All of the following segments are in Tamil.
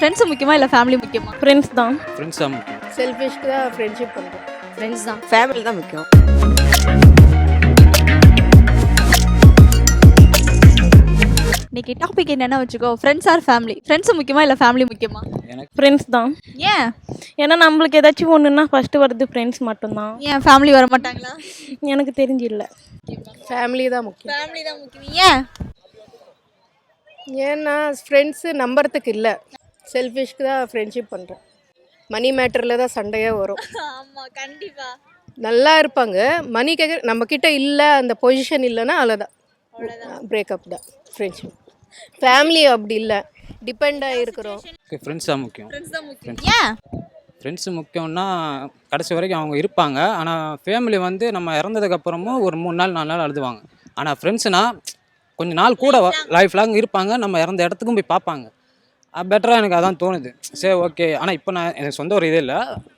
ஃப்ரெண்ட்ஸ் முக்கியமா இல்லை ஃபேமிலி முக்கியமா? ஃப்ரெண்ட்ஸ் தான். ஃப்ரெண்ட்ஸ் தான் முக்கியம். செல்ஃபிஷ்க்கு தான் ஃப்ரெண்ட்ஷிப் பண்ணுறோம். ஃப்ரெண்ட்ஸ் தான். ஃபேமிலி தான் முக்கியம். இன்னைக்கு டாபிக் என்னென்ன வச்சுக்கோ, ஃப்ரெண்ட்ஸ் ஆர் ஃபேமிலி? ஃப்ரெண்ட்ஸ் முக்கியமா இல்லை ஃபேமிலி முக்கியமா? எனக்கு ஃப்ரெண்ட்ஸ் தான். ஏன் ஏன்னா நம்மளுக்கு ஏதாச்சும் ஒன்றுன்னா ஃபஸ்ட்டு வர்றது ஃப்ரெண்ட்ஸ் மட்டும்தான். ஏன் ஃபேமிலி வர மாட்டாங்களா? எனக்கு தெரிஞ்சு இல்லை. ஃபேமிலி தான் முக்கியம். ஃபேமிலி தான் முக்கியம். ஏன்? ஏன்னா ஃப்ரெண்ட்ஸு நம்புறதுக்கு இல்லை, செல்ஃபிஷ்க்கு தான் ஃப்ரெண்ட்ஷிப் பண்ணுறோம். மணி மேட்டரில் தான் சண்டையே வரும். ஆமாம், கண்டிப்பா. நல்லா இருப்பாங்க, மணி கேட்க நம்மக்கிட்ட இல்லை, அந்த பொசிஷன் இல்லைன்னா அவ்வளோதான், பிரேக்கப் தான் ஃப்ரெண்ட்ஷிப். ஃபேமிலி அப்படி இல்லை, டிபெண்டாக இருக்கிறோம். ஃப்ரெண்ட்ஸ் தான் முக்கியம். ஏன்? ஃப்ரெண்ட்ஸு முக்கியம்னா கடைசி வரைக்கும் அவங்க இருப்பாங்க. ஆனால் ஃபேமிலி வந்து நம்ம இறந்ததுக்கப்புறமும் ஒரு 3 நாள் 4 நாள் அழுதுவாங்க. ஆனால் ஃப்ரெண்ட்ஸுனா கொஞ்சம் நாள் கூட லைஃப் லாங் இருப்பாங்க, நம்ம இறந்த இடத்துக்கும் போய் பார்ப்பாங்க. பெட்டராக எனக்கு அதான் தோணுது. சரி, ஓகே. ஆனால் இப்போ நான் எனக்கு சொந்த ஒரு இது இல்லை,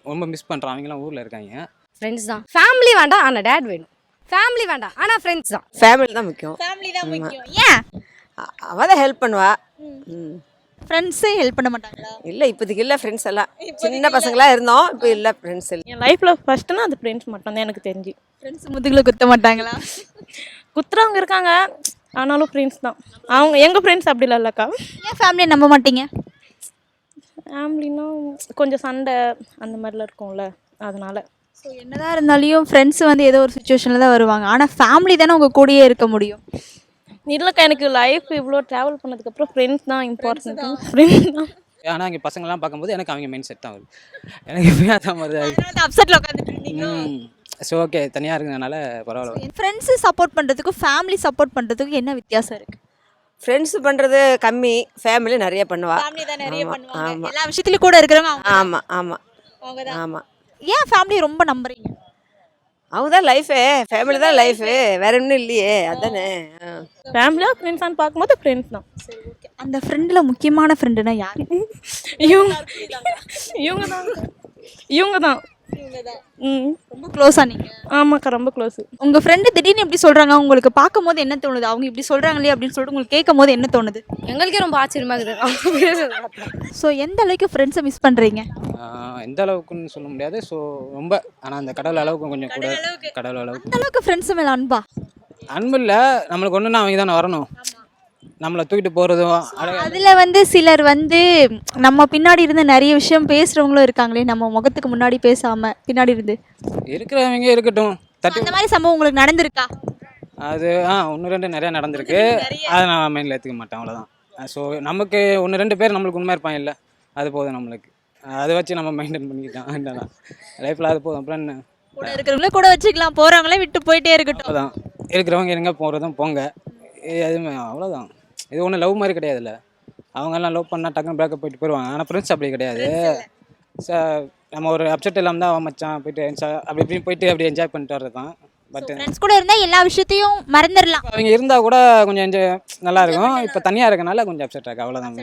ரொம்ப மிஸ் பண்ணுறேன். அவங்களாம் ஊரில் இருக்காங்க. ஃப்ரெண்ட்ஸ் தான். ஃபேமிலி வேண்டாம், ஆனால் டேட் வேணும். ஃபேமிலி வேண்டாம், ஆனால் ஃப்ரெண்ட்ஸ் தான். ஃபேமிலி தான் முக்கியம். ஃபேமிலி தான் முக்கியம். ஏன்? அவள் தான் ஹெல்ப் பண்ணுவா. ஃப்ரெண்ட்ஸே ஹெல்ப் பண்ண மாட்டாங்களா? இல்லை, இப்போதைக்கு இல்லை. ஃப்ரெண்ட்ஸ் எல்லாம் சின்ன பசங்களாக இருந்தோம், இப்போ இல்லை ஃப்ரெண்ட்ஸ் இல்லை. என் லைஃப்பில் ஃபஸ்ட்டுனா அது ஃப்ரெண்ட்ஸ் மட்டும்தான் எனக்கு தெரிஞ்சு. ஃப்ரெண்ட்ஸ் முதுகில் குத்த மாட்டாங்களா? குத்துறவங்க இருக்காங்க, ஆனாலும் ஃப்ரெண்ட்ஸ் தான். அவங்க எங்கள் ஃப்ரெண்ட்ஸ் அப்படி இல்லைல்லக்கா. ஏன் ஃபேமிலியை நம்ப மாட்டீங்க? ஃபேமிலினா கொஞ்சம் சண்டை அந்த மாதிரிலாம் இருக்கும்ல, அதனால. ஸோ என்னதான் இருந்தாலும் ஃப்ரெண்ட்ஸ் வந்து ஏதோ ஒரு சுச்சுவேஷனில் தான் வருவாங்க, ஆனால் ஃபேமிலி தானே உங்கள் கூடயே இருக்க முடியும். இல்லைக்கா, எனக்கு லைஃப் இவ்வளோ ட்ராவல் பண்ணதுக்கப்புறம் ஃப்ரெண்ட்ஸ் தான் இம்பார்ட்டன்ட். ஃப்ரெண்ட்ஸ் தான். ஆனால் இங்கே பசங்கள்லாம் பார்க்கும்போது எனக்கு அவங்க மைண்ட் செட் தான் வருது. எனக்கு எப்பயும் அதான் மாதிரி தான் இருக்குது. அப்செட்டில் உட்காந்துட்டு ஸோ ஓகே, தனியாக இருக்கிறதுனால பரவாயில்ல. ஃப்ரெண்ட்ஸு சப்போர்ட் பண்ணுறதுக்கும் ஃபேமிலி சப்போர்ட் பண்ணுறதுக்கும் என்ன வித்தியாசம் இருக்குது? ஃப்ரெண்ட்ஸ் பண்ணுறது கம்மி, ஃபேமிலி நிறைய பண்ணுவா. ஃபேமிலி தான் நிறைய ஆமா, பண்ணுவாங்க. ஆமா. எல்லா விஷயத்துலையும் கூட இருக்கிறவங்க ஆமாம் ஆமாம் அவங்க தான். ஆமாம். ஏன் ஃபேமிலி ரொம்ப நம்புறீங்க? அவங்க தான் லைஃபு, ஃபேமிலி தான் லைஃபு, வேற ஒன்றும் இல்லையே, அதானே. ஃபேமிலியாக ஃப்ரெண்ட்ஸான்னு பார்க்கும்போது ஃப்ரெண்ட்ஸ் தான். சரி, ஓகே. அந்த ஃப்ரெண்டில் முக்கியமான ஃப்ரெண்டுனா யார்? இவங்க இவங்க தான். இவங்க தான். ரொம்ப க்ளோஸா நீங்க? ஆமாக்கா, ரொம்ப க்ளோஸு. உங்கள் ஃப்ரெண்டு திடீர்னு எப்படி சொல்கிறாங்க, உங்களுக்கு பார்க்கும் போது என்ன தோணுது? அவங்க இப்படி சொல்கிறாங்களே அப்படின்னு சொல்லிட்டு உங்களுக்கு கேட்கும் போது என்ன தோணுது? எங்களுக்கே ரொம்ப ஆச்சரியமாக இருக்குது. ஸோ எந்த அளவுக்கு ஃப்ரெண்ட்ஸை மிஸ் பண்ணுறீங்க? எந்த அளவுக்குன்னு சொல்ல முடியாது. ஸோ ரொம்ப, ஆனால் அந்த கடவுள் அளவுக்கு கொஞ்சம் கூட, கடவுள் அளவுக்கு. அந்த அளவுக்கு ஃப்ரெண்ட்ஸு மேலே அன்பா? அன்பு இல்லை, நம்மளுக்கு ஒன்றுனா அவங்க தானே வரணும், நம்மளை தூக்கிட்டு போகிறதும். அதில் வந்து சிலர் வந்து நம்ம பின்னாடி இருந்து நிறைய விஷயம் பேசுகிறவங்களும் இருக்காங்களே, நம்ம முகத்துக்கு முன்னாடி பேசாமல் பின்னாடி இருந்து இருக்கிறவங்க இருக்கட்டும். அந்த மாதிரி சம்பவம் உங்களுக்கு நடந்திருக்கா? அது 1-2 நிறையா நடந்திருக்கு. அதை நான் மைண்டில் ஏற்றுக்க மாட்டேன், அவ்வளோதான். ஸோ நமக்கு 1-2 பேர் நம்மளுக்கு உண்மையாக இருப்பாங்க இல்லை, அது போதும் நம்மளுக்கு. அதை வச்சு நம்ம மெயின்டைன் பண்ணிக்கிட்டோம், என்னதான் லைஃப்பில் அது போதும். அப்புறம் என்ன, கூட இருக்கிறவங்களே கூட வச்சுக்கலாம், போகிறவங்களே விட்டு போயிட்டே இருக்கட்டும். அதான் இருக்கிறவங்க இருங்க, போகிறதும் போங்க, எதுவுமே அவ்வளோதான். இது ஒன்றும் லவ் மாதிரி கிடையாதுல்ல. அவங்கெல்லாம் லவ் பண்ணால் டக்குன்னு பிரேக்கப் போயிட்டு போயிடுவாங்க. ஆனால் ஃப்ரெண்ட்ஸ் அப்படி கிடையாது. நம்ம ஒரு அப்செட் இல்லாமல் தான் மச்சான் போயிட்டு அப்படி இப்படின்னு போயிட்டு அப்படி என்ஜாய் பண்ணிட்டு வர்றது தான். பட் ஃப்ரெண்ட்ஸ் கூட இருந்தால் எல்லா விஷயத்தையும் மறந்துடலாம். அவங்க இருந்தால் கூட கொஞ்சம் என்ஜாய் நல்லா இருக்கும். இப்போ தனியாக இருக்கனால கொஞ்சம் அப்செட் ஆகும், அவ்வளோதான்.